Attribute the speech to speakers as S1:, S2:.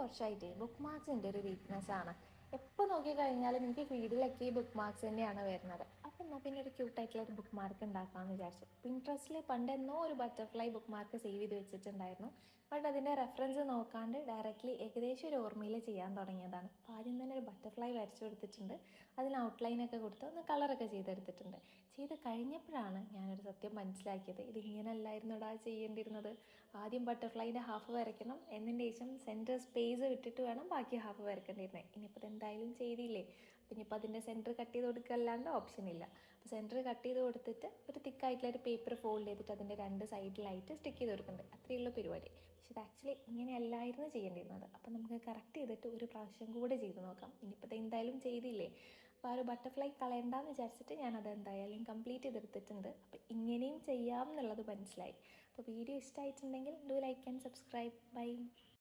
S1: കുറച്ചായിട്ട് ബുക്ക് മാർക്സിൻ്റെ ഒരു വീക്ക്നെസ് ആണ്. എപ്പോൾ നോക്കിക്കഴിഞ്ഞാലും എനിക്ക് ഫീഡിലൊക്കെ ഈ ബുക്ക് മാർക്സ് തന്നെയാണ് വരുന്നത്. അപ്പം എന്നാൽ പിന്നെ ഒരു ക്യൂട്ടായിട്ടുള്ള ഒരു ബുക്ക് മാർക്ക് ഉണ്ടാക്കാമെന്ന് വിചാരിച്ചു. പിൻട്രസ്റ്റിൽ പണ്ടെന്നോ ഒരു ബട്ടർഫ്ലൈ ബുക്ക് മാർക്ക് സേവ് ചെയ്ത് വെച്ചിട്ടുണ്ടായിരുന്നു. ബട്ട് അതിൻ്റെ റെഫറൻസ് നോക്കാണ്ട് ഡയറക്റ്റ്ലി ഏകദേശം ഒരു ഓർമ്മയിൽ ചെയ്യാൻ തുടങ്ങിയതാണ്. അപ്പോൾ ആദ്യം തന്നെ ഒരു ബട്ടർഫ്ലൈ വരച്ചു കൊടുത്തിട്ടുണ്ട്. അതിന് ഔട്ട്ലൈനൊക്കെ കൊടുത്ത് ഒന്ന് കളറൊക്കെ ചെയ്തെടുത്തിട്ടുണ്ട്. ചെയ്ത് കഴിഞ്ഞപ്പോഴാണ് ഞാനൊരു സത്യം മനസ്സിലാക്കിയത്. ഇതിങ്ങനെയല്ലായിരുന്നോടാ ചെയ്യേണ്ടിയിരുന്നത്. ആദ്യം ബട്ടർഫ്ലൈൻ്റെ ഹാഫ് വരയ്ക്കണം, എന്നതിന് ശേഷം സെൻറ്റർ സ്പേസ് വിട്ടിട്ട് വേണം ബാക്കി ഹാഫ് വരയ്ക്കേണ്ടിയിരുന്നത്. ഇനിയിപ്പോൾ ഇതെന്തായാലും ചെയ്തില്ലേ, അപ്പം ഇനിയിപ്പോൾ അതിൻ്റെ സെൻറ്റർ കട്ട് ചെയ്ത് കൊടുക്കുക അല്ലാണ്ട് ഓപ്ഷൻ ഇല്ല. അപ്പോൾ സെൻറ്റർ കട്ട് ചെയ്ത് കൊടുത്തിട്ട് ഒരു തിക്കായിട്ടുള്ള ഒരു പേപ്പർ ഫോൾഡ് ചെയ്തിട്ട് അതിൻ്റെ രണ്ട് സൈഡിലായിട്ട് സ്റ്റിക്ക് ചെയ്ത് കൊടുക്കുന്നുണ്ട്. അത്രയുള്ള പരിപാടി. പക്ഷെ ഇത് ആക്ച്വലി ഇങ്ങനെയല്ലായിരുന്നു ചെയ്യേണ്ടിയിരുന്നത്. അപ്പം നമുക്ക് കറക്റ്റ് ചെയ്തിട്ട് ഒരു പ്രാവശ്യം കൂടെ ചെയ്ത് നോക്കാം. ഇനിയിപ്പോൾ ഇത് എന്തായാലും ചെയ്തില്ലേ, അപ്പോൾ ആ ഒരു ബട്ടർഫ്ലൈ കളയണ്ടെന്ന് വിചാരിച്ചിട്ട് ഞാനത് എന്തായാലും കംപ്ലീറ്റ് ചെയ്തെടുത്തിട്ടുണ്ട്. അപ്പോൾ ഇങ്ങനെയും ചെയ്യാം എന്നുള്ളത് മനസ്സിലായി. അപ്പോൾ വീഡിയോ ഇഷ്ടമായിട്ടുണ്ടെങ്കിൽ do like and subscribe. By.